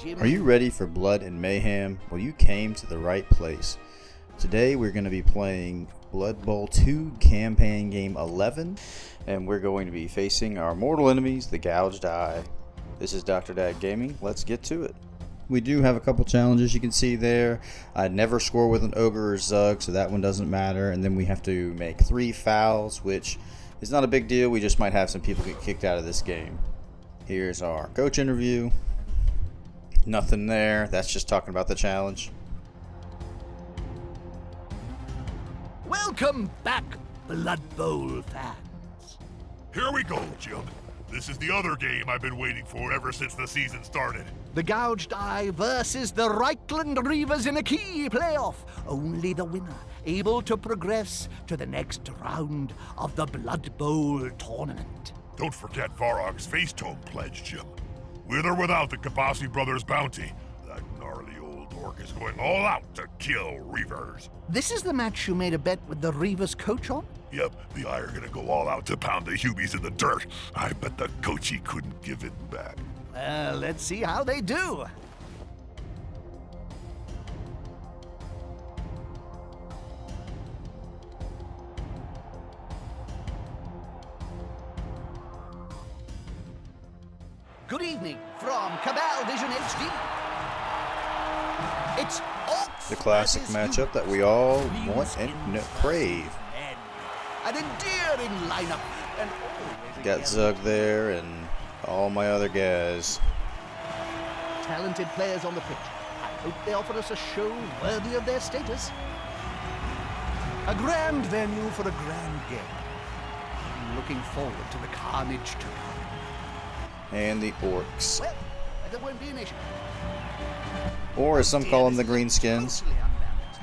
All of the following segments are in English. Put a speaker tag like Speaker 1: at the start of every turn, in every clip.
Speaker 1: Are you ready for blood and mayhem? Well, you came to the right place. Today we're going to be playing Blood Bowl 2 Campaign Game 11, and we're going to be facing our mortal enemies, the Gouged Eye. This is Dr. Dad Gaming. Let's get to it. We do have a couple challenges you can see there. I never score with an ogre or zug, so that one doesn't matter. And then we have to make 3 fouls, which is not a big deal. We just might have some people get kicked out of this game. Here's our coach interview. Nothing there. That's just talking about the challenge.
Speaker 2: Welcome back, Blood Bowl fans.
Speaker 3: Here we go, Jim. This is the other game I've been waiting for ever since the season started.
Speaker 2: The Gouged Eye versus the Reichland Reavers in a key playoff. Only the winner able to progress to the next round of the Blood Bowl tournament.
Speaker 3: Don't forget WAAGH's face tone pledge, Jim. With or without the Kabasi brothers' bounty, that gnarly old orc is going all out to kill Reavers.
Speaker 2: This is the match you made a bet with the Reavers coach on?
Speaker 3: Yep, the Eye are gonna go all out to pound the Hubies in the dirt. I bet the coachy couldn't give it back.
Speaker 2: Well, let's see how they do. Good evening from Cabal Vision HD. It's Orcs
Speaker 1: The classic
Speaker 2: versus
Speaker 1: matchup that we
Speaker 2: Humans.
Speaker 1: all
Speaker 2: Green
Speaker 1: want
Speaker 2: skin
Speaker 1: and crave.
Speaker 2: men. An endearing lineup and always
Speaker 1: Got
Speaker 2: again,
Speaker 1: Zug there and all my other guys.
Speaker 2: talented players on the pitch. I hope they offer us a show worthy of their status. A grand venue for a grand game. I'm looking forward to the carnage to come.
Speaker 1: And the orcs.
Speaker 2: Well, there won't be an issue.
Speaker 1: Or as some call them, the greenskins.
Speaker 2: Totally unbalanced.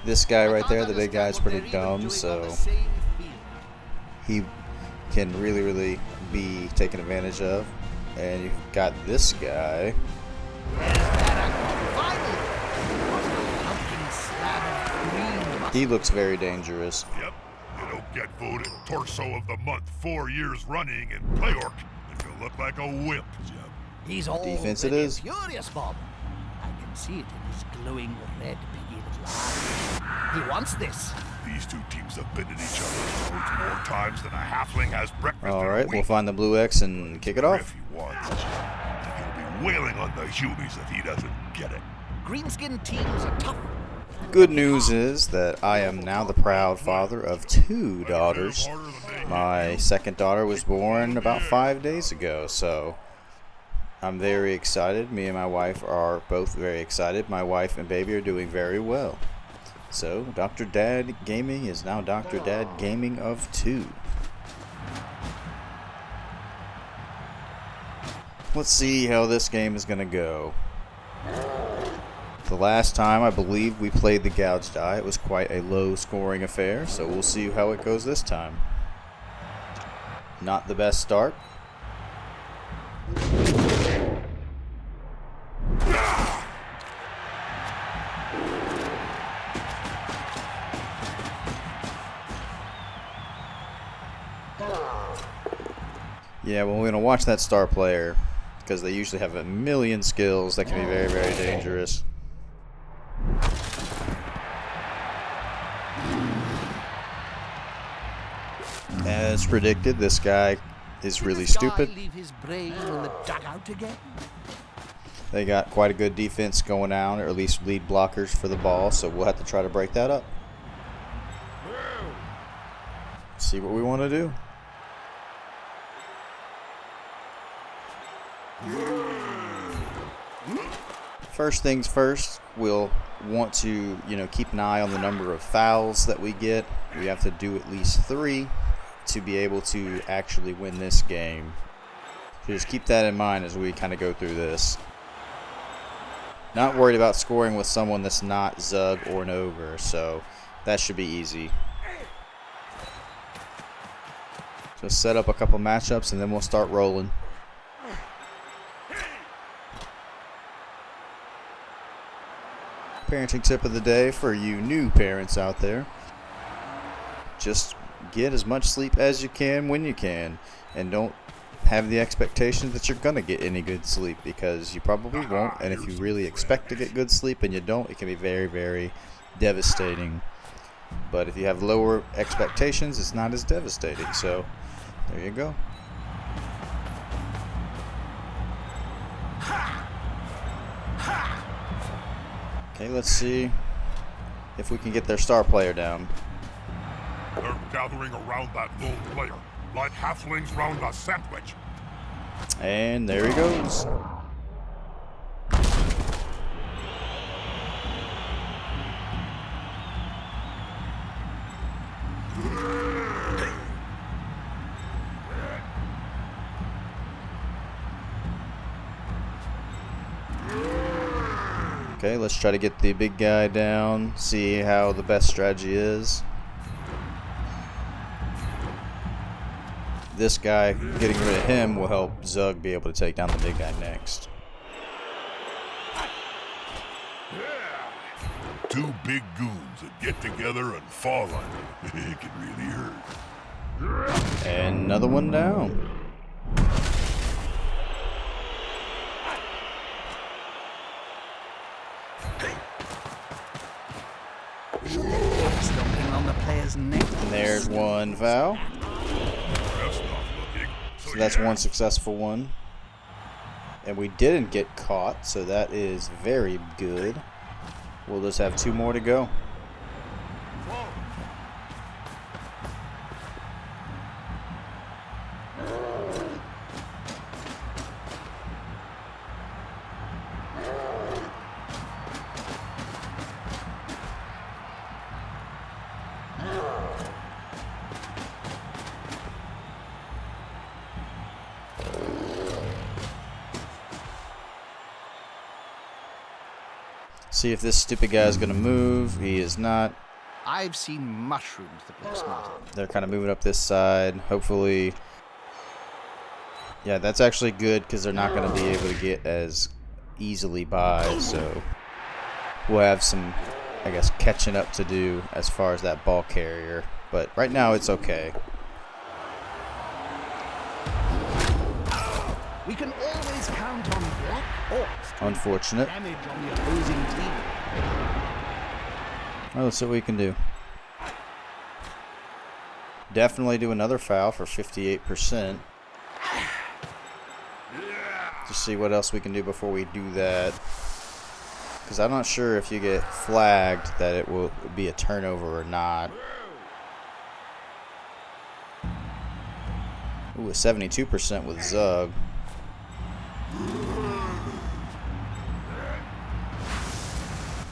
Speaker 1: This guy
Speaker 2: I
Speaker 1: right
Speaker 2: can't
Speaker 1: there, the big
Speaker 2: understand
Speaker 1: guy's
Speaker 2: what
Speaker 1: pretty
Speaker 2: they're even
Speaker 1: dumb,
Speaker 2: doing
Speaker 1: so
Speaker 2: on the same field.
Speaker 1: he can really be taken advantage of. And you've got this guy. He looks very dangerous.
Speaker 3: Yep, you don't get voted Torso of the Month 4 years running in Play Orc if you look like a wimp, Jim.
Speaker 2: He's all
Speaker 1: Defense it
Speaker 2: ready
Speaker 1: is.
Speaker 2: and furious, Bob. I can see it in his glowing red beaded eyes. He wants this.
Speaker 3: These two teams have been in each other's throats more times than a halfling has breakfast in a
Speaker 1: Alright, we'll
Speaker 3: week.
Speaker 1: find the blue X and kick it
Speaker 3: If
Speaker 1: off.
Speaker 3: he wants, Jim. He'll be wailing on the Hubies if he doesn't get it.
Speaker 2: Greenskin teams are tough.
Speaker 1: Good news is that I am now the proud father of 2 daughters. My second daughter was born about 5 days ago, so I'm very excited. Me and my wife are both very excited. My wife and baby are doing very well. So Dr. Dad Gaming is now Dr. Dad Gaming of 2. Let's see how this game is going to go. The last time I believe we played the Gouged Eye, it was quite a low scoring affair, so we'll see how it goes this time. Not the best start. Yeah, well, we're going to watch that star player because they usually have a million skills that can be very dangerous. As predicted, this guy is really stupid.
Speaker 2: Leave his brain in the dugout again.
Speaker 1: They got quite a good defense going on, or at least lead blockers for the ball, so we'll have to try to break that up. See what we want to do. First things first, we'll want to, keep an eye on the number of fouls that we get. We have to do at least 3 to be able to actually win this game. So just keep that in mind as we kind of go through this. Not worried about scoring with someone that's not Zug or an Ogre, so that should be easy. Just set up a couple matchups and then we'll start rolling. Parenting tip of the day for you new parents out there. Just get as much sleep as you can when you can, and don't have the expectations that you're gonna get any good sleep, because you probably won't. And if you really expect to get good sleep and you don't, it can be very, very devastating. But if you have lower expectations, it's not as devastating. So there you go. Okay, let's see if we can get their star player down.
Speaker 3: They're gathering around that lone player, like halflings round a sandwich.
Speaker 1: And there he goes. Okay, let's try to get the big guy down, see how the best strategy is. This guy, getting rid of him, will help WAAGH be able to take down the big guy next.
Speaker 3: Two big goons that get together and fall on you. It can really hurt.
Speaker 1: And another one down.
Speaker 2: Stomping on the player's neck.
Speaker 1: And there's one foul.
Speaker 3: That's not looking.
Speaker 1: So that's one successful one. And we didn't get caught, so that is very good. We'll just have two more to go. See if this stupid guy is going to move. He is not.
Speaker 2: I've seen mushrooms that look smarter.
Speaker 1: They're kind of moving up this side. Hopefully. Yeah, that's actually good because they're not going to be able to get as easily by. So we'll have some, I guess, catching up to do as far as that ball carrier. But right now it's okay.
Speaker 2: We can always count on Black Orcs to
Speaker 1: Unfortunate.
Speaker 2: damage on the opposing team.
Speaker 1: Well, let's see what we can do. Definitely do another foul for 58%. Just see what else we can do before we do that. Because I'm not sure if you get flagged that it will be a turnover or not. Ooh, 72% with WAAGH.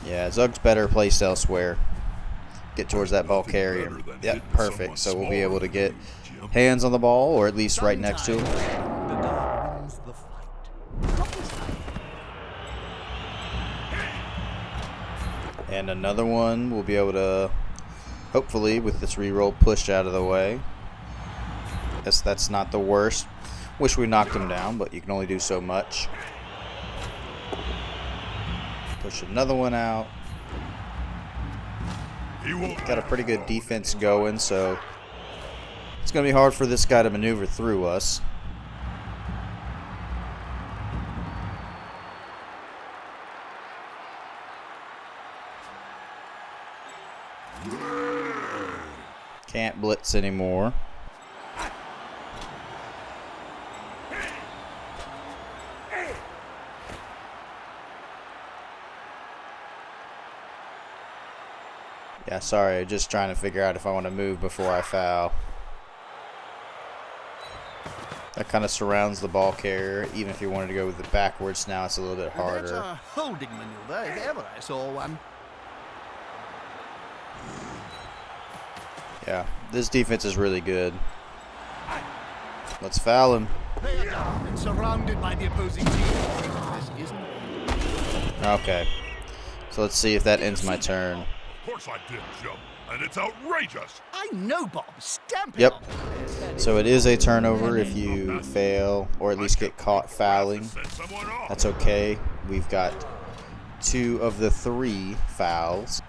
Speaker 1: Yeah, WAAGH's better placed elsewhere. Get towards that ball carrier. Yep, perfect. So we'll be able to get hands on the ball, or at least right next to him. And another one we'll be able to, hopefully, with this reroll, push out of the way. Guess that's not the worst. Wish we knocked him down, but you can only do so much. Push another one out. Got a pretty good defense going, so it's going to be hard for this guy to maneuver through us. Can't blitz anymore. Yeah, sorry, just trying to figure out if I want to move before I foul. That kind of surrounds the ball carrier. Even if you wanted to go with it backwards now, it's a little bit harder.
Speaker 2: That's a holding maneuver, if ever I saw one.
Speaker 1: Yeah, this defense is really good. Let's foul him.
Speaker 2: They are down and surrounded by the opposing team. This isn't.
Speaker 1: Okay. So let's see if that ends my turn.
Speaker 3: Of course I did, Jim, and it's outrageous.
Speaker 2: I know, Bob. Stamp it
Speaker 1: Yep.
Speaker 2: on.
Speaker 1: So it is a turnover if you fail, or at least get caught fouling. That's okay. We've got 2 of the 3 fouls.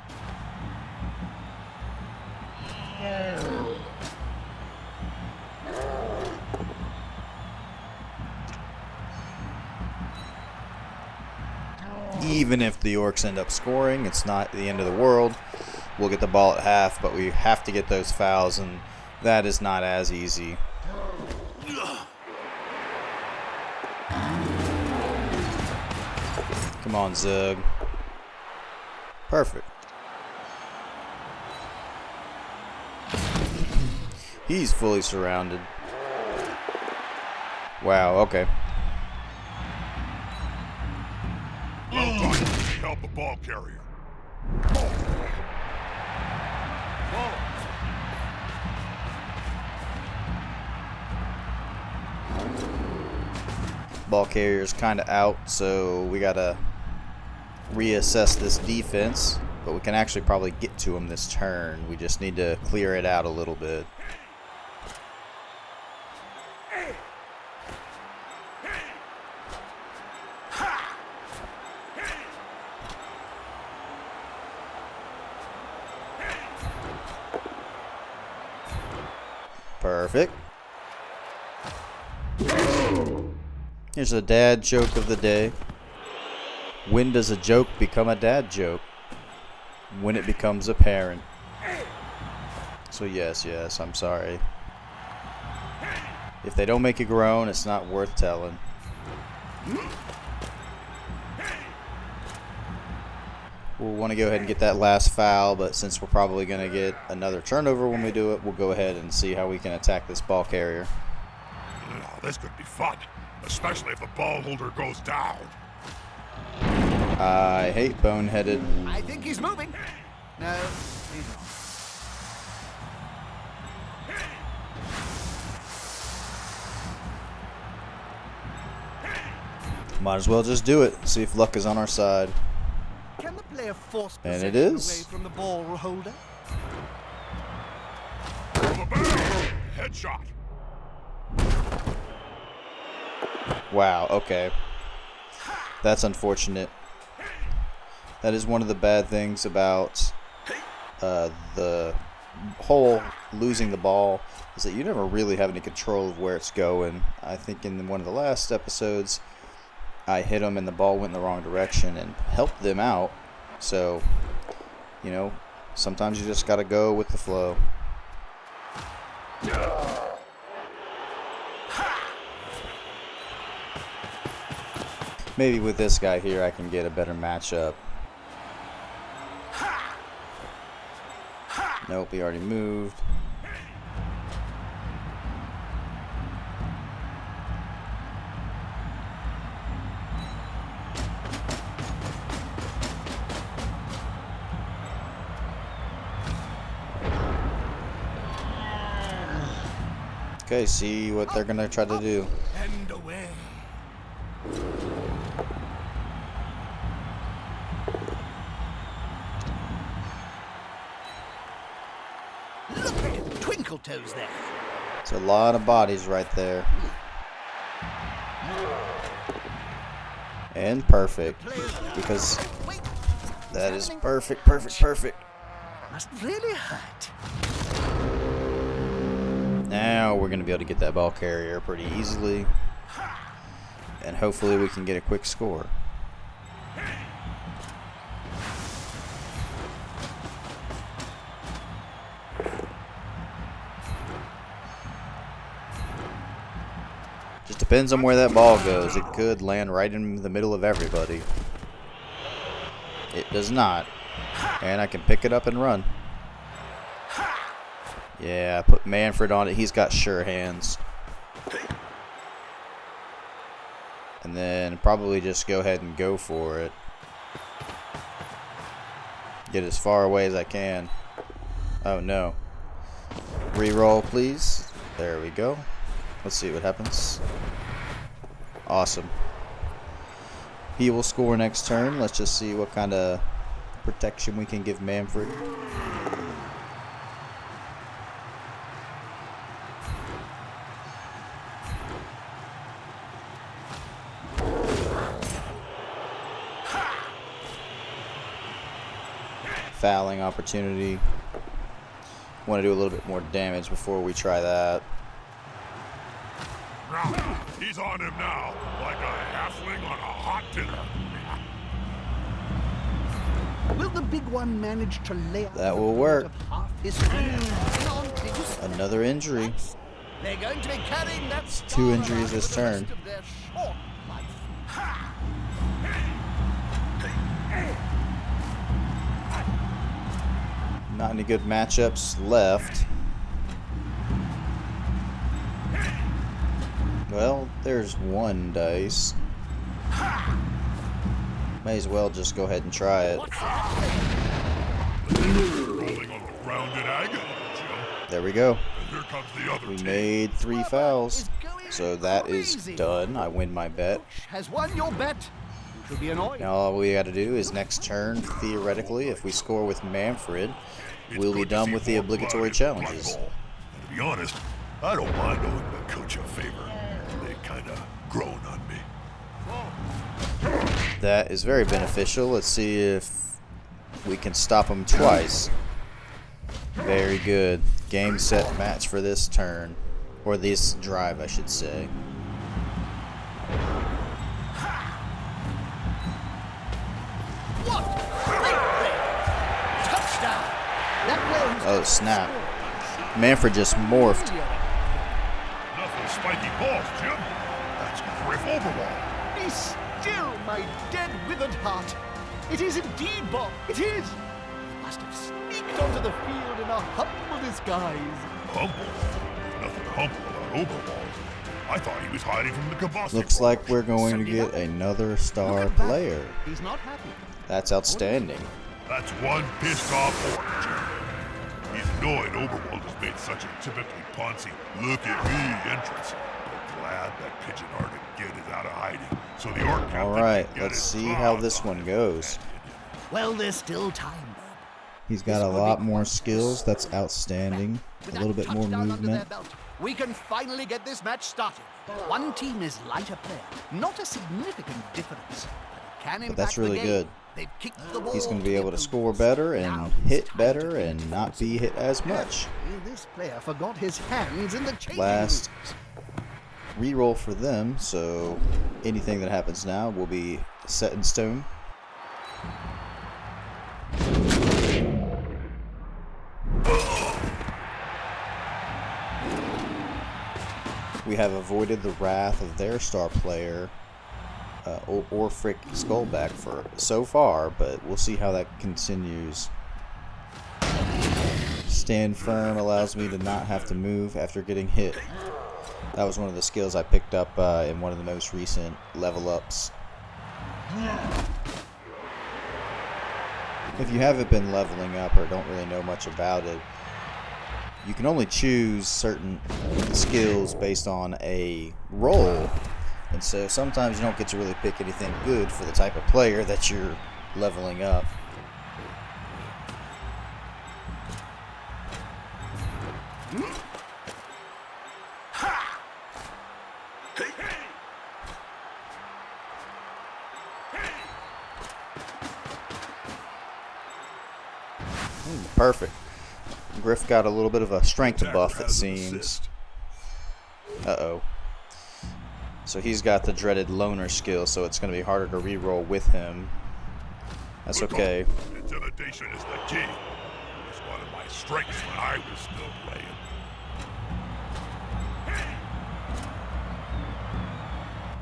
Speaker 1: even if the Orcs end up scoring, it's not the end of the world. We'll get the ball at half, but we have to get those fouls, and that is not as easy. Come on, Zug. Perfect. He's fully surrounded. Wow, okay.
Speaker 3: Well done. Help the ball carrier.
Speaker 1: Ball carrier's kind of out, so we gotta reassess this defense, but we can actually probably get to him this turn. We just need to clear it out a little bit. Perfect. Here's a dad joke of the day. When does a joke become a dad joke? When it becomes apparent. So yes, I'm sorry. If they don't make it grown, it's not worth telling. We'll want to go ahead and get that last foul, but since we're probably going to get another turnover when we do it, we'll go ahead and see how we can attack this ball carrier.
Speaker 3: Oh, this could be fun, especially if the ball holder goes down.
Speaker 1: I hate boneheaded.
Speaker 2: I think he's moving. No, he's not.
Speaker 1: Might as well just do it. See if luck is on our side.
Speaker 2: Can the player force
Speaker 1: And it
Speaker 2: possession
Speaker 1: is.
Speaker 2: away from the ball holder?
Speaker 3: For the ball. Headshot.
Speaker 1: Wow, okay. That's unfortunate. That is one of the bad things about the whole losing the ball, is that you never really have any control of where it's going. I think in one of the last episodes, I hit them and the ball went in the wrong direction and helped them out. So, you know, sometimes you just got to go with the flow. Maybe with this guy here I can get a better matchup. Nope, he already moved. Okay, see what they're gonna try to do.
Speaker 2: And away. Look at him, twinkle toes there.
Speaker 1: It's a lot of bodies right there. And perfect, because
Speaker 2: Wait,
Speaker 1: that is
Speaker 2: happening.
Speaker 1: perfect, perfect, perfect.
Speaker 2: Must really hurt.
Speaker 1: Now we're gonna be able to get that ball carrier pretty easily, and hopefully we can get a quick score. Just depends on where that ball goes. It could land right in the middle of everybody. It does not. And I can pick it up and run. Yeah, I put Manfred on it. He's got sure hands. And then probably just go ahead and go for it. Get as far away as I can. Oh no. Reroll, please. There we go. Let's see what happens. Awesome. He will score next turn. Let's just see what kind of protection we can give Manfred. Fouling opportunity. Want to do a little bit more damage before we try that.
Speaker 3: He's on him now, like a halfling on a hot dinner.
Speaker 2: Could the big one manage to lay out
Speaker 1: That
Speaker 2: the
Speaker 1: will
Speaker 2: brunt
Speaker 1: work.
Speaker 2: of half his Hang on, did you see
Speaker 1: Another injury.
Speaker 2: They're going to be carrying that
Speaker 1: 2 injuries this
Speaker 2: for the rest
Speaker 1: turn.
Speaker 2: of their short life.
Speaker 1: Not any good matchups left. Well, there's one dice. May as well just go ahead and try it.
Speaker 3: Rolling on the ground in agony, Jim.
Speaker 1: There we go.
Speaker 3: And here comes the other
Speaker 1: We
Speaker 3: team.
Speaker 1: made 3 fouls. So that is
Speaker 2: Crazy.
Speaker 1: done. I win my bet.
Speaker 2: Has won your bet. You should be annoyed.
Speaker 1: Now all we got to do is next turn, theoretically, if we score with Manfred,
Speaker 3: It's
Speaker 1: we'll be
Speaker 3: good to
Speaker 1: done
Speaker 3: see
Speaker 1: with the
Speaker 3: more
Speaker 1: obligatory
Speaker 3: blood in
Speaker 1: challenges.
Speaker 3: blood bowl. And to be honest, I don't mind owing the coach a favor. They kind of grown on me.
Speaker 1: That is very beneficial. Let's see if we can stop them twice. Very good. Game, set, match for this turn. Or this drive, I should say.
Speaker 2: What? Right there. Touchdown. That player who's
Speaker 1: Oh, snap. Manfred just morphed.
Speaker 3: Nothing spiky balls, Jim. That's Griff Overwall.
Speaker 2: Be still, my dead withered heart. It is indeed Bob. It is. He must have sneaked onto the field in a humble disguise.
Speaker 3: Humble? There's nothing humble about Overwall. I thought he was hiding from the Kabasi.
Speaker 1: Looks like we're going to get another star player.
Speaker 2: He's not happy.
Speaker 1: That's outstanding.
Speaker 3: That's one pissed off orc, Jim. He's annoyed Overworld has made such a typically poncy look at me entrance. But glad that pigeon hearted git is out of hiding. So the orc captain
Speaker 1: Alright,
Speaker 3: can get
Speaker 1: let's
Speaker 3: his
Speaker 1: see how
Speaker 3: claws
Speaker 1: this
Speaker 3: on
Speaker 1: one
Speaker 3: him.
Speaker 1: goes.
Speaker 2: Well, there's still time, Bob.
Speaker 1: He's got a lot more skills. That's outstanding. A little bit more movement.
Speaker 2: We can finally get this match started. One team is lighter player, not a significant difference, but it can impact
Speaker 1: that's really
Speaker 2: the game.
Speaker 1: good.
Speaker 2: They've kicked the ball
Speaker 1: He's going to be able to
Speaker 2: the
Speaker 1: score
Speaker 2: opponents.
Speaker 1: better
Speaker 2: Now
Speaker 1: and
Speaker 2: it's
Speaker 1: hit
Speaker 2: time
Speaker 1: better
Speaker 2: to
Speaker 1: and not be hit as much.
Speaker 2: This player forgot his hands in the changing
Speaker 1: Last
Speaker 2: rooms.
Speaker 1: reroll for them, so anything that happens now will be set in stone. We have avoided the wrath of their star player, or Frick Skullback for so far, but we'll see how that continues. Stand firm allows me to not have to move after getting hit. That was one of the skills I picked up in one of the most recent level ups. If you haven't been leveling up or don't really know much about it, you can only choose certain skills based on a role, and so sometimes you don't get to really pick anything good for the type of player that you're leveling up. Perfect. Griff got a little bit of a strength buff, it seems. Uh-oh. So he's got the dreaded loner skill, so it's going to be harder to reroll with him. That's okay.
Speaker 3: Intimidation is the key. It's one of my strengths when I was still playing.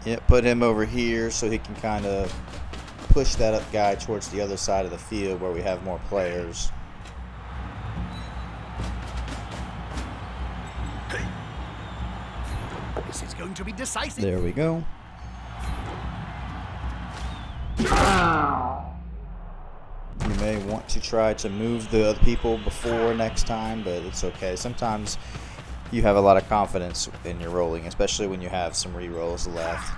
Speaker 1: Yeah, put him over here so he can kind of push that up guy towards the other side of the field where we have more players.
Speaker 2: This is going to be decisive.
Speaker 1: There we go. You may want to try to move the other people before next time, but it's okay. Sometimes you have a lot of confidence in your rolling, especially when you have some re-rolls left.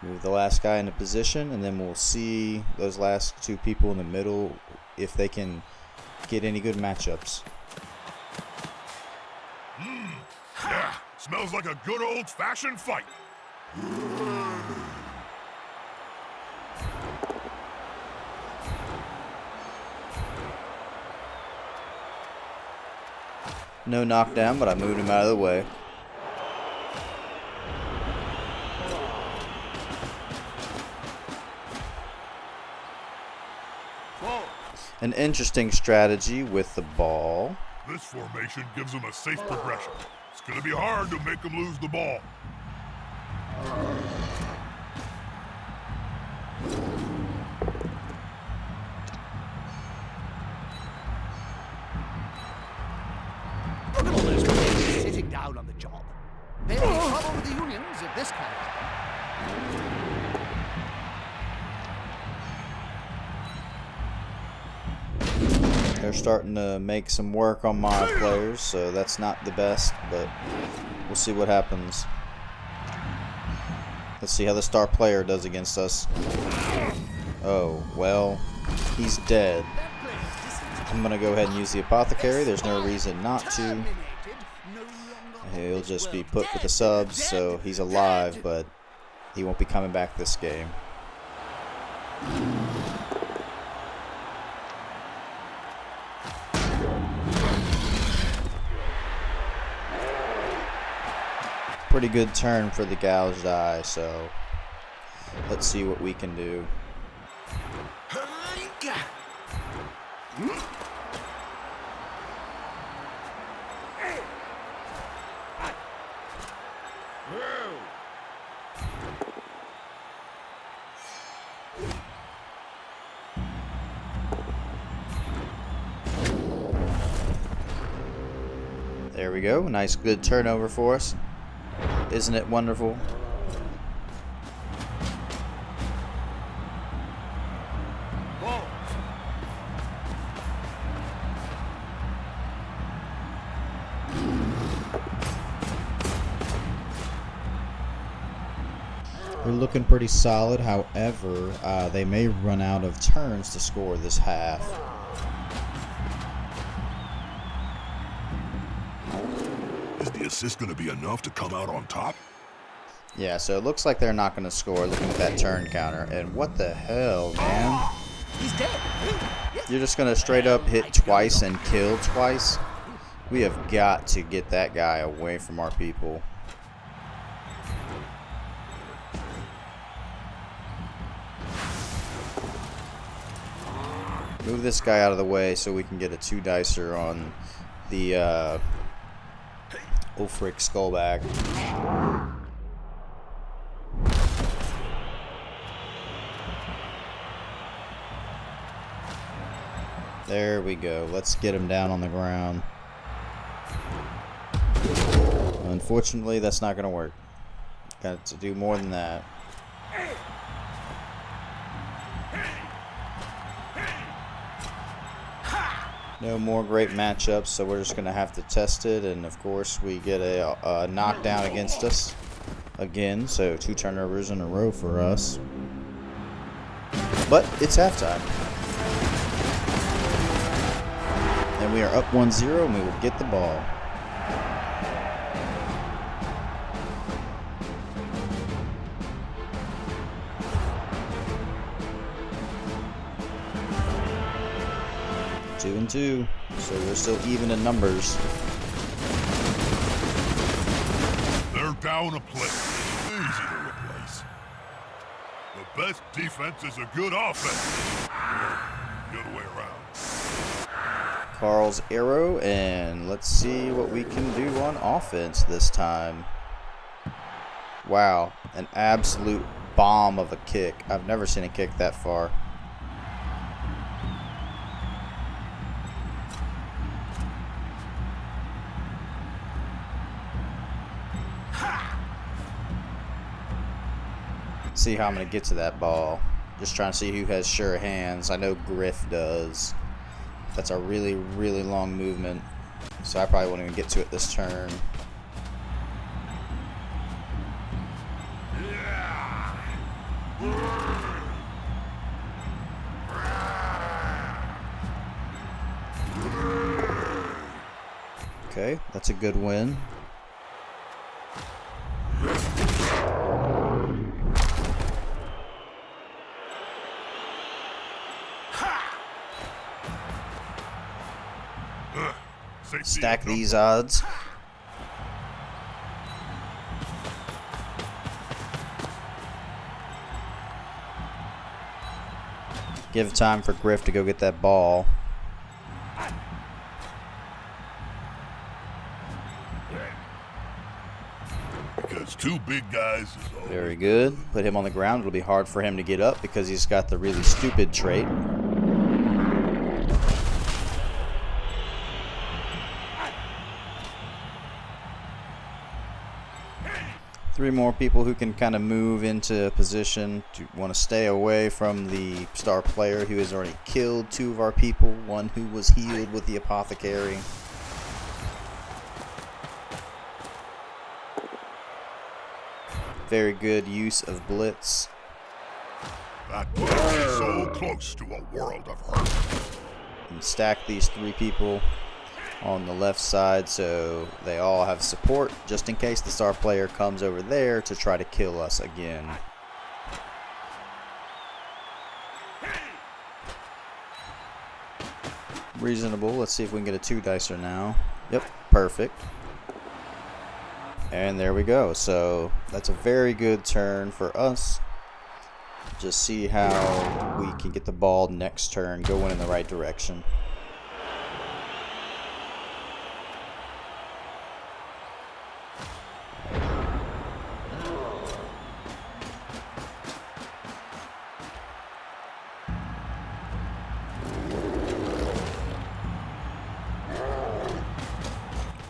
Speaker 1: Move the last guy into position, and then we'll see those last two people in the middle if they can get any good matchups.
Speaker 3: Yeah, smells like a good old-fashioned fight.
Speaker 1: No knockdown, but I moved him out of the way. An interesting strategy with the ball.
Speaker 3: This formation gives them a safe progression. It's going to be hard to make them lose the ball.
Speaker 2: Look at all those players sitting down on the job. They'll be trouble with the unions if this carries on.
Speaker 1: They're starting to make some work on my players, so that's not the best, but we'll see what happens. Let's see how the star player does against us. Oh, well, he's dead. I'm going to go ahead and use the apothecary. There's no reason not to. He'll just be put with the subs, so he's alive, but he won't be coming back this game. Pretty good turn for the Gouged Eye, so let's see what we can do. There we go. Nice good turnover for us. Isn't it wonderful? They're looking pretty solid. However, they may run out of turns to score this half.
Speaker 3: Is the assist going to be enough to come out on top?
Speaker 1: Yeah, so it looks like they're not going to score looking at that turn counter. And what the hell, man?
Speaker 2: He's dead.
Speaker 1: You're just going to straight up hit twice and kill twice? We have got to get that guy away from our people. Move this guy out of the way so we can get a 2-dicer on the Ulfric Skullback. There we go. Let's get him down on the ground. Unfortunately, that's not going to work. Got to do more than that. No more great matchups, so we're just going to have to test it. And, of course, we get a knockdown against us again. So 2 turnovers in a row for us. But it's halftime. And we are up 1-0, and we will get the ball. Two and 2, so we're still even in numbers.
Speaker 3: They're down a play. Easy to replace. The best defense is a good offense. The other way around.
Speaker 1: Carl's arrow, and let's see what we can do on offense this time. Wow, an absolute bomb of a kick. I've never seen a kick that far. See how I'm going to get to that ball. Just trying to see who has sure hands. I know Griff does. That's a really, really long movement. So I probably won't even get to it this turn. Okay, that's a good win. Stack these odds. Give time for Griff to go get that ball.
Speaker 3: Because two big guys is all.
Speaker 1: Very good. Put him on the ground. It'll be hard for him to get up because he's got the really stupid trait. Three more people who can kind of move into a position to want to stay away from the star player who has already killed two of our people. One who was healed with the apothecary. Very good use of blitz.
Speaker 3: That puts me so close to a world of hurt.
Speaker 1: And stack these three people on the left side so they all have support just in case the star player comes over there to try to kill us again. Reasonable. Let's see if we can get a 2-dicer now. Yep, perfect. And there we go. So that's a very good turn for us. Just see how we can get the ball next turn going in the right direction.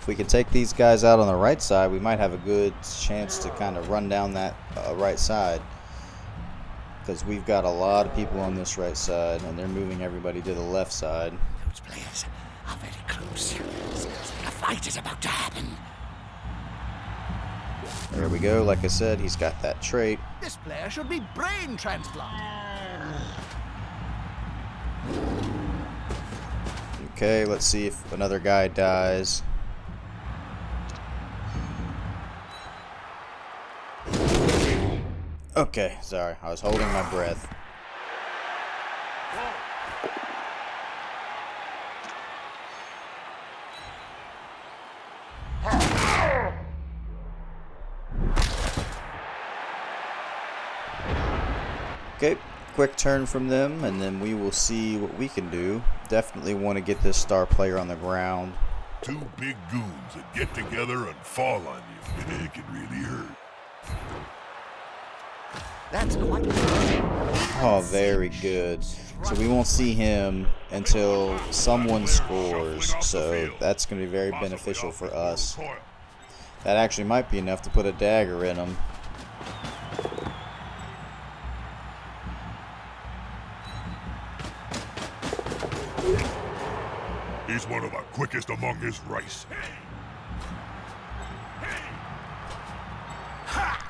Speaker 1: If we could take these guys out on the right side, we might have a good chance to kind of run down that right side. Because we've got a lot of people on this right side, and they're moving everybody to the left side.
Speaker 2: Those players are very close. Smells like a fight is about to happen.
Speaker 1: There we go. Like I said, he's got that trait.
Speaker 2: This player should be brain transplant.
Speaker 1: Okay, let's see if another guy dies. Okay, sorry. I was holding my breath. Okay, quick turn from them, and then we will see what we can do. Definitely want to get this star player on the ground.
Speaker 3: Two big goons that get together and fall on you. It can really hurt.
Speaker 2: That's quite good.
Speaker 1: Oh, very good. So we won't see him until someone scores. So that's going to be very beneficial for us. That actually might be enough to put a dagger in him.
Speaker 3: He's one of the quickest among his race.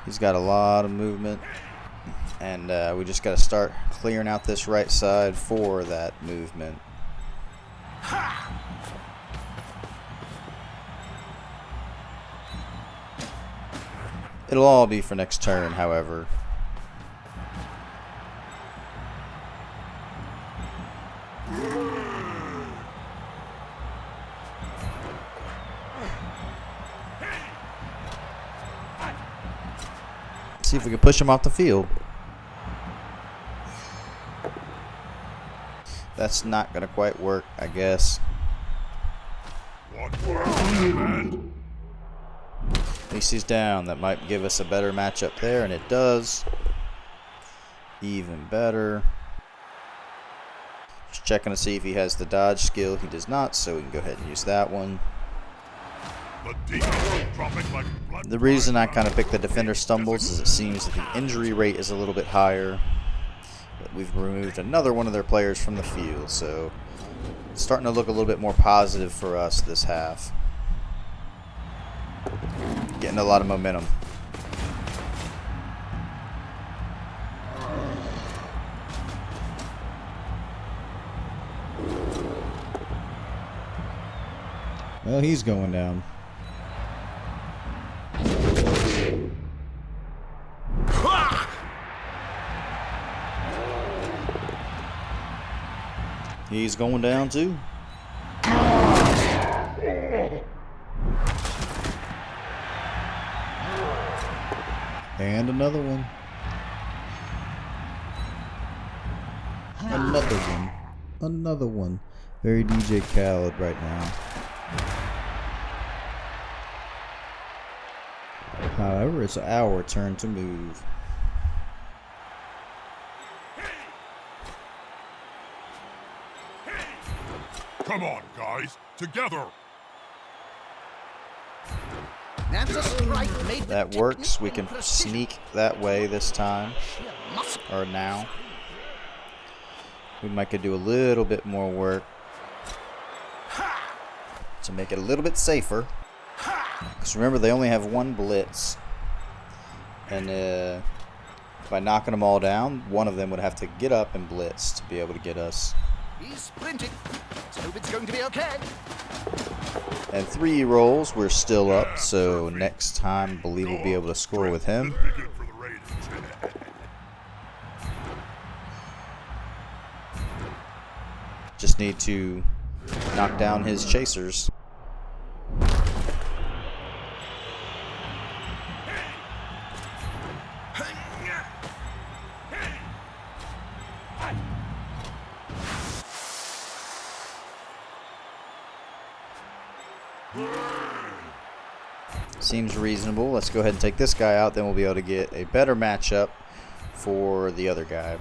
Speaker 1: He's got a lot of movement. And we just got to start clearing out this right side for that movement. It'll all be for next turn, however. See if we can push him off the field. That's not going to quite work, I guess. At least he's down. That might give us a better matchup there, and it does. Even better. Just checking to see if he has the dodge skill. He does not, so we can go ahead and use that one. The reason I kind of picked the defender stumbles is it seems that the injury rate is a little bit higher. But we've removed another one of their players from the field, so it's starting to look a little bit more positive for us this half. Getting a lot of momentum. Well, he's going down. He's going down too. And another one. Another one. Another one. Very DJ Khaled right now. However, it's our turn to move.
Speaker 3: Come on, guys. Together.
Speaker 2: That's a strike made with
Speaker 1: That works.
Speaker 2: technique
Speaker 1: We
Speaker 2: and
Speaker 1: can
Speaker 2: precision.
Speaker 1: sneak that way this time.
Speaker 2: Sheer muscle.
Speaker 1: Or now. We might could do a little bit more work to make it a little bit safer. Because remember, they only have one blitz. And by knocking them all down, one of them would have to get up and blitz to be able to get us.
Speaker 2: He's sprinting. Let's hope it's going to be okay.
Speaker 1: And 3 rolls, we're still up. So next time, I believe we'll be able to score with him.
Speaker 3: This will be good for the Raiders.
Speaker 1: Just need to knock down his chasers. Seems reasonable. Let's go ahead and take this guy out. Then we'll be able to get a better matchup for the other guy.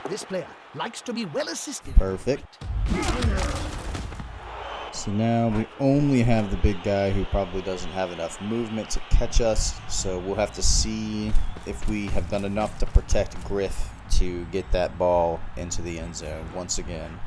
Speaker 2: This player likes to be well assisted.
Speaker 1: Perfect. So now we only have the big guy who probably doesn't have enough movement to catch us. So we'll have to see if we have done enough to protect Griff to get that ball into the end zone once again.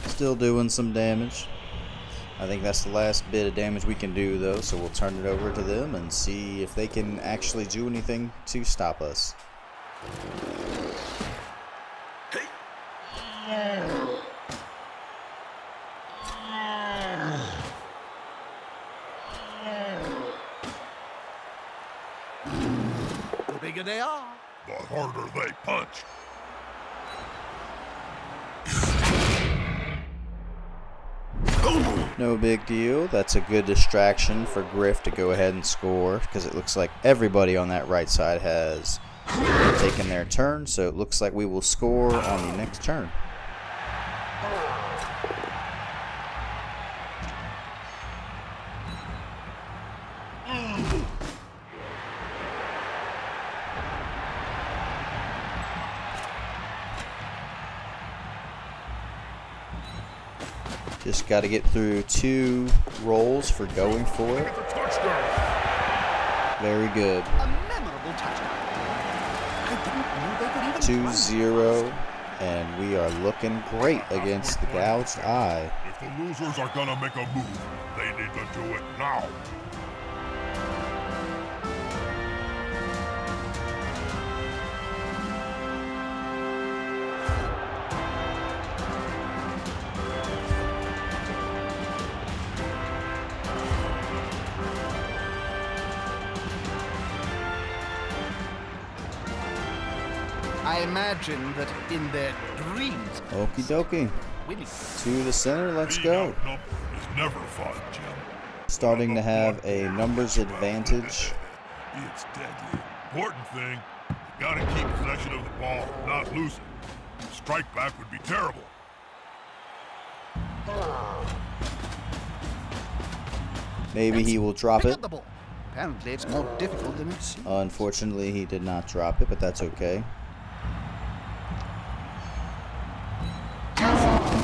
Speaker 1: Still doing some damage. I think that's the last bit of damage we can do though, so we'll turn it over to them and see if they can actually do anything to stop us.
Speaker 2: The bigger they are,
Speaker 3: The harder they punch.
Speaker 1: No big deal. That's a good distraction for Griff to go ahead and score, because it looks like everybody on that right side has taken their turn, so it looks like we will score on the next turn. Just got to get through 2 rolls for going for it.
Speaker 3: It's a touchdown.
Speaker 1: Very good.
Speaker 2: a memorable touchdown. I didn't know they could even
Speaker 1: 2-0, and we are looking great against the Gouged Eye.
Speaker 3: If the losers are gonna make a move, they need to do it now.
Speaker 2: I imagine that in their dreams,
Speaker 1: Okie dokie.
Speaker 2: winning.
Speaker 1: To the center, let's
Speaker 3: Being
Speaker 1: go.
Speaker 3: outnumbered is never fun, Jim.
Speaker 1: Starting to have a numbers advantage.
Speaker 3: It's deadly. Important thing, you gotta keep possession of the ball, not lose it. Strike back would be terrible.
Speaker 1: Maybe he will drop
Speaker 2: Pick
Speaker 1: it.
Speaker 2: up the ball. Apparently, it's more difficult than it seems.
Speaker 1: Unfortunately, he did not drop it, but that's okay.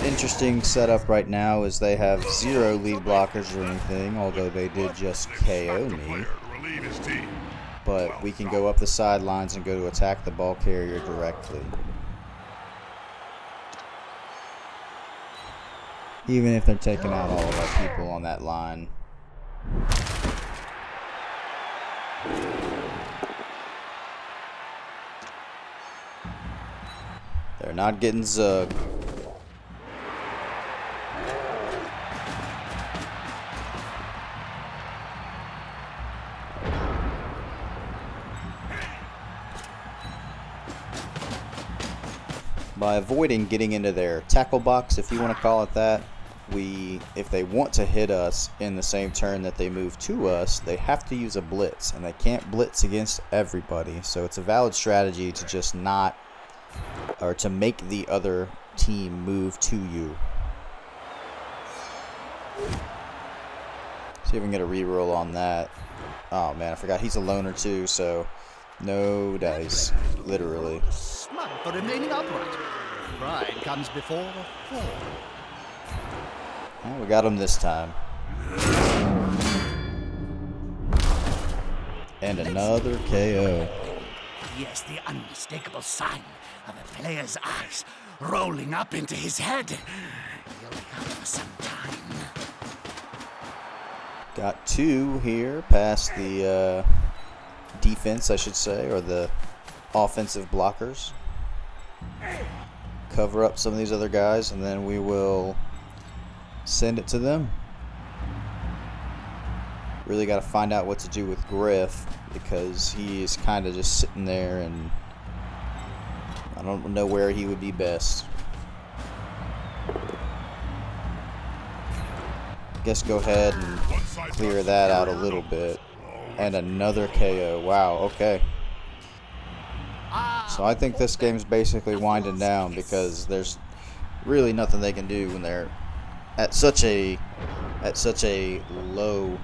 Speaker 1: Interesting setup right now is they have 0 lead blockers or anything, although they did just KO me.
Speaker 3: Player to relieve his team.
Speaker 1: But we can go up the sidelines and go to attack the ball carrier directly. Even if they're taking out all of our people on that line. They're not getting zugged. by avoiding getting into their tackle box, if you want to call it that. If they want to hit us in the same turn that they move to us, they have to use a blitz, and they can't blitz against everybody. So it's a valid strategy to just not, or to make the other team move to you. See if we can get a reroll on that. Oh man, I forgot he's a loner too, so no dice, literally.
Speaker 2: Smug for remaining upright. Pride comes before a fall.
Speaker 1: Well, we got him this time. And another KO.
Speaker 2: Yes, the unmistakable sign of a player's eyes rolling up into his head. He'll be out for some time.
Speaker 1: Got two here past the defense, I should say, or the offensive blockers. Cover up some of these other guys, and then we will send it to them. Really got to find out what to do with Griff, because he is kind of just sitting there, and I don't know where he would be best. Guess go ahead and clear that out a little bit. And another KO. Wow, okay. So I think this game's basically winding down, because there's really nothing they can do when they're at such a low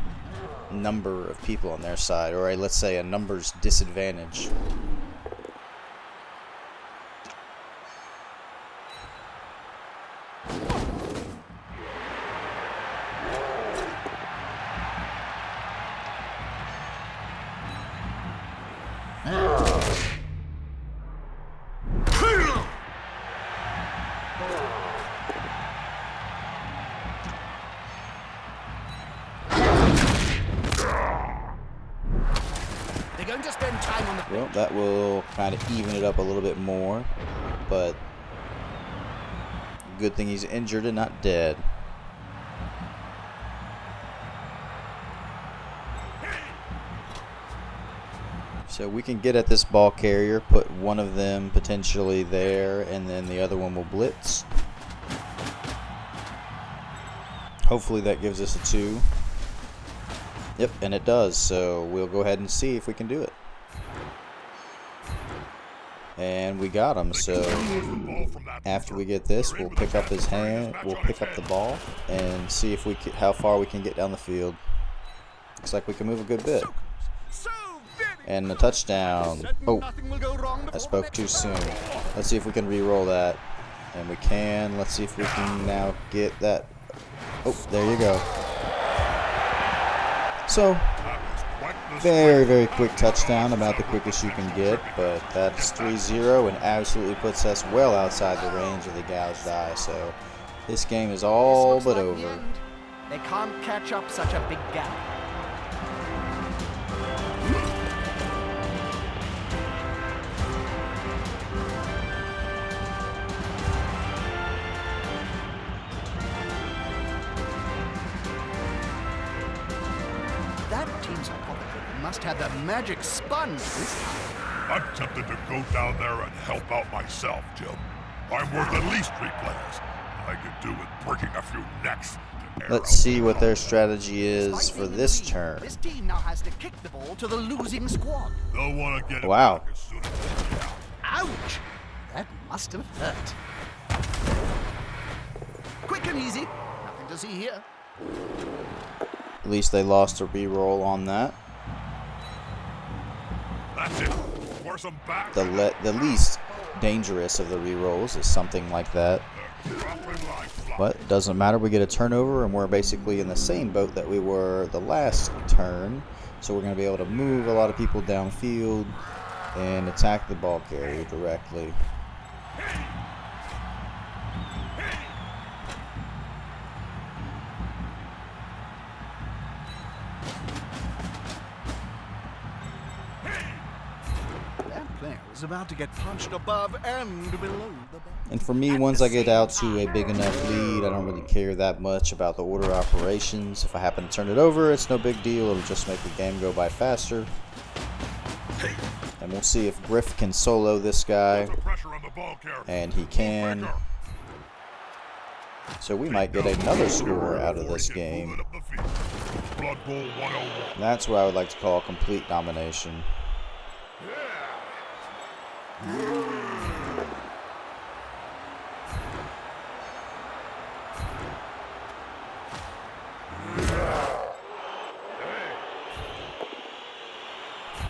Speaker 1: number of people on their side, or let's say a numbers disadvantage.
Speaker 2: They're going to spend time on the...
Speaker 1: Well, that will kind of even it up a little bit more, but good thing he's injured and not dead. So we can get at this ball carrier, put one of them potentially there, and then the other one will blitz. Hopefully that gives us a 2. Yep, and it does, so we'll go ahead and see if we can do it. And we got him, so after we get this, we'll pick up his hand, we'll pick up the ball, and see if how far we can get down the field. Looks like we can move a good bit. And the touchdown. Oh, I spoke too soon. Let's see if we can re-roll that. And we can. Let's see if we can now get that. Oh, there you go. So, very, very quick touchdown, about the quickest you can get, but that's 3-0 and absolutely puts us well outside the range of the Gouged Eye. So, this game is all but over.
Speaker 2: They can't catch up such a big gap. That team's operator must have the magic sponge this time.
Speaker 3: I'm tempted to go down there and help out myself, Jim. I'm worth at least 3 players. I could do with breaking a few necks.
Speaker 1: Let's see what their strategy is for this turn.
Speaker 2: This team now has to kick the ball to the losing squad.
Speaker 3: They'll want to get it
Speaker 1: Wow.
Speaker 3: back as soon as they can.
Speaker 2: Ouch! That must have hurt. Quick and easy. Nothing to see here.
Speaker 1: At least they lost a re-roll on that.
Speaker 3: That's it. Force them back.
Speaker 1: The least dangerous of the re-rolls is something like that. But it doesn't matter. We get a turnover, and we're basically in the same boat that we were the last turn. So we're going to be able to move a lot of people downfield and attack the ball carrier directly.
Speaker 2: Is about to get punched above and below the belt.
Speaker 1: And for me, once I get out to a big enough lead, I don't really care that much about the order of operations. If I happen to turn it over, it's no big deal. It'll just make the game go by faster. And we'll see if Griff can solo this guy.
Speaker 3: ball carrier.
Speaker 1: And he can. So we might get another score out of this game.
Speaker 3: Blood Bowl 101.
Speaker 1: That's what I would like to call complete domination.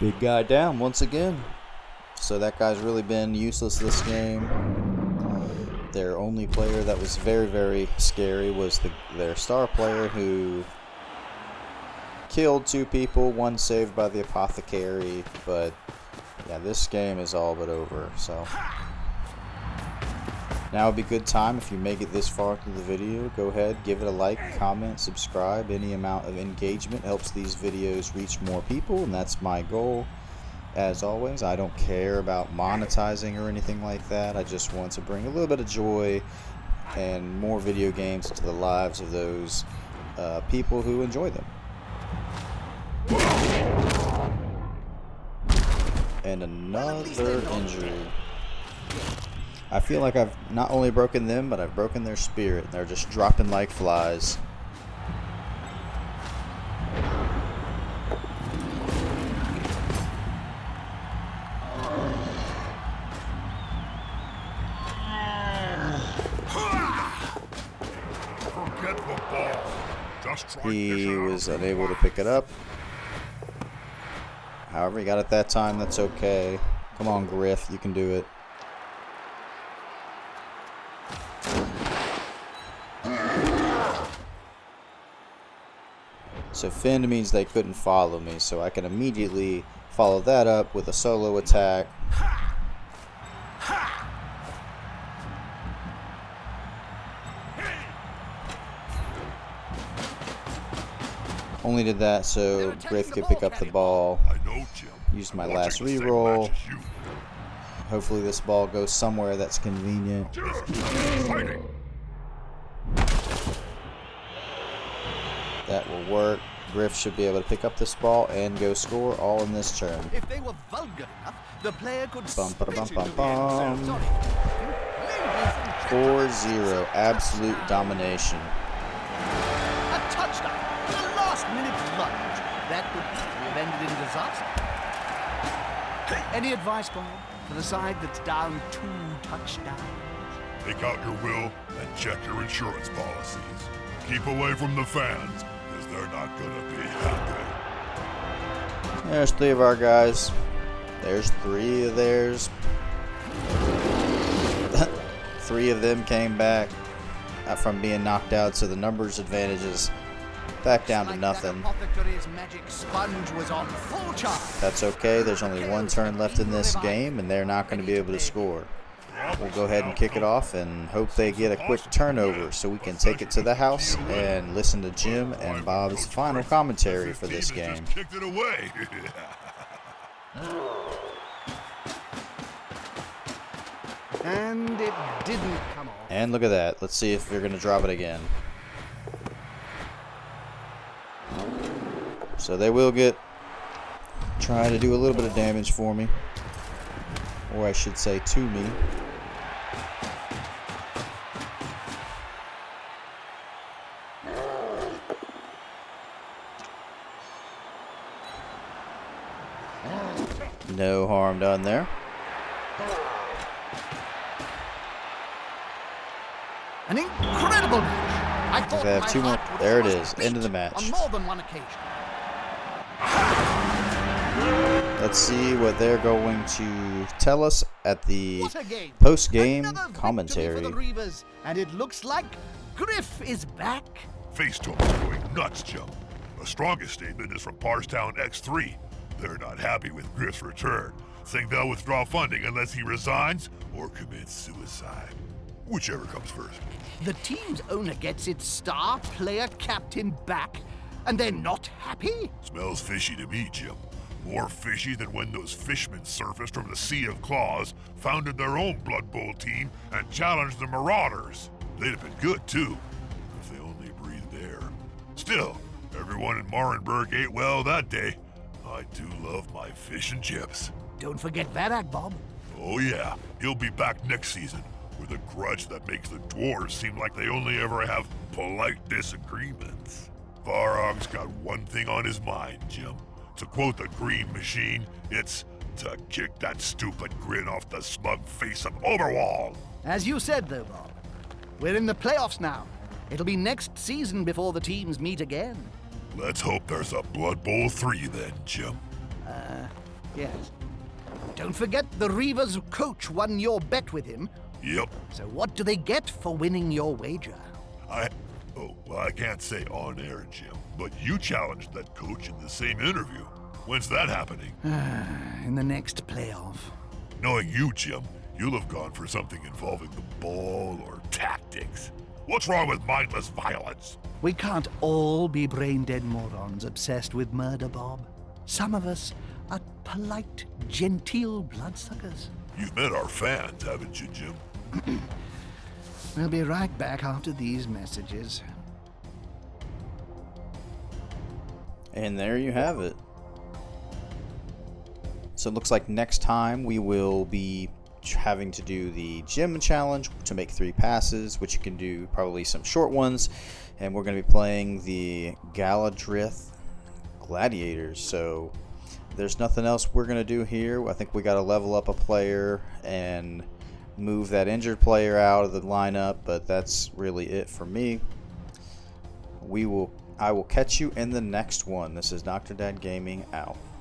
Speaker 1: Big guy down once again. So that guy's really been useless this game. Their only player that was very, very scary was their star player, who killed 2 people, 1 saved by the apothecary. But yeah, this game is all but over. So now would be a good time, if you make it this far through the video, go ahead, give it a like, comment, subscribe. Any amount of engagement helps these videos reach more people, and that's my goal. As always, I don't care about monetizing or anything like that. I just want to bring a little bit of joy and more video games into the lives of those people who enjoy them. And another injury. I feel like I've not only broken them, but I've broken their spirit. They're just dropping like flies.
Speaker 3: Forget the ball. Just try
Speaker 1: He
Speaker 3: to
Speaker 1: was unable to pick it up. However, he got it that time. That's okay. Come on, Griff. You can do it. So finned means they couldn't follow me, so I can immediately follow that up with a solo attack. Only did that so Griff could pick up the ball.
Speaker 3: I know, Jim.
Speaker 1: Used my last reroll. Hopefully this ball goes somewhere that's convenient.
Speaker 3: Fighting.
Speaker 1: That will work. Griff should be able to pick up this ball and go score all in this turn.
Speaker 2: If they were vulgar enough, the player could
Speaker 1: Bum, ba, da, bum,
Speaker 2: spit into
Speaker 1: bum,
Speaker 2: the end zone.
Speaker 1: bum.
Speaker 2: Sorry.
Speaker 1: 4-0. Absolute domination.
Speaker 2: A touchdown. A last-minute lunge. That could have ended in disaster. Any advice, Bob, for the side that's down 2 touchdowns?
Speaker 3: Take out your will and check your insurance policies. Keep away from the fans, because they're not gonna be happy.
Speaker 1: There's 3 of our guys. There's 3 of theirs. 3 of them came back from being knocked out, so the numbers advantage is back down to nothing.
Speaker 2: Apothecary's magic sponge was on full charge.
Speaker 1: That's okay. There's only 1 turn left in this game, and they're not going to be able to score. We'll go ahead and kick it off and hope they get a quick turnover so we can take it to the house and listen to Jim and Bob's final commentary for this game.
Speaker 3: Kicked it away.
Speaker 2: And it didn't come off.
Speaker 1: And look at that. Let's see if they're going to drop it again. So they will try to do a little bit of damage for me. Or I should say to me. No harm done there.
Speaker 2: An incredible match. I thought
Speaker 1: They have
Speaker 2: my
Speaker 1: 2 more.
Speaker 2: heart would
Speaker 1: There it
Speaker 2: almost
Speaker 1: is. End of the
Speaker 2: beat
Speaker 1: match.
Speaker 2: on more than one occasion.
Speaker 1: Let's see what they're going to tell us at the
Speaker 2: What a game.
Speaker 1: post-game
Speaker 2: Another victory
Speaker 1: commentary.
Speaker 2: for the Reavers, and it looks like Griff is back.
Speaker 3: Facetump's going nuts, Jim. The strongest statement is from Parstown X3. They're not happy with Griff's return, saying they'll withdraw funding unless he resigns or commits suicide. Whichever comes first.
Speaker 2: The team's owner gets its star player captain back, and they're not happy?
Speaker 3: Smells fishy to me, Jim. More fishy than when those fishmen surfaced from the Sea of Claws, founded their own Blood Bowl team, and challenged the Marauders. They'd have been good, too, if they only breathed air. Still, everyone in Marenburg ate well that day. I do love my fish and chips.
Speaker 2: Don't forget WAAGH, Bob.
Speaker 3: Oh yeah, He'll be back next season with a grudge that makes the dwarves seem like they only ever have polite disagreements. WAAGH's got one thing on his mind, Jim. To quote the Green Machine, it's to kick that stupid grin off the smug face of Overwall.
Speaker 2: As you said, though, Bob, we're in the playoffs now. It'll be next season before the teams meet again.
Speaker 3: Let's hope there's a Blood Bowl 3 then, Jim.
Speaker 2: Yes. Don't forget the Reavers coach won your bet with him.
Speaker 3: Yep.
Speaker 2: So what do they get for winning your wager?
Speaker 3: I can't say on air, Jim, but you challenged that coach in the same interview. When's that happening?
Speaker 2: In the next playoff.
Speaker 3: Knowing you, Jim, you'll have gone for something involving the ball or tactics. What's wrong with mindless violence?
Speaker 2: We can't all be brain-dead morons obsessed with murder, Bob. Some of us are polite, genteel bloodsuckers.
Speaker 3: You've met our fans, haven't you, Jim?
Speaker 2: We'll be right back after these messages.
Speaker 1: And there you have it. So it looks like next time we will be having to do the gym challenge to make 3 passes, which you can do probably some short ones. And we're going to be playing the Galadrith Gladiators. So there's nothing else we're going to do here. I think we got to level up a player and move that injured player out of the lineup, but that's really it for me. I will catch you in the next one. This is Dr. Dad Gaming out.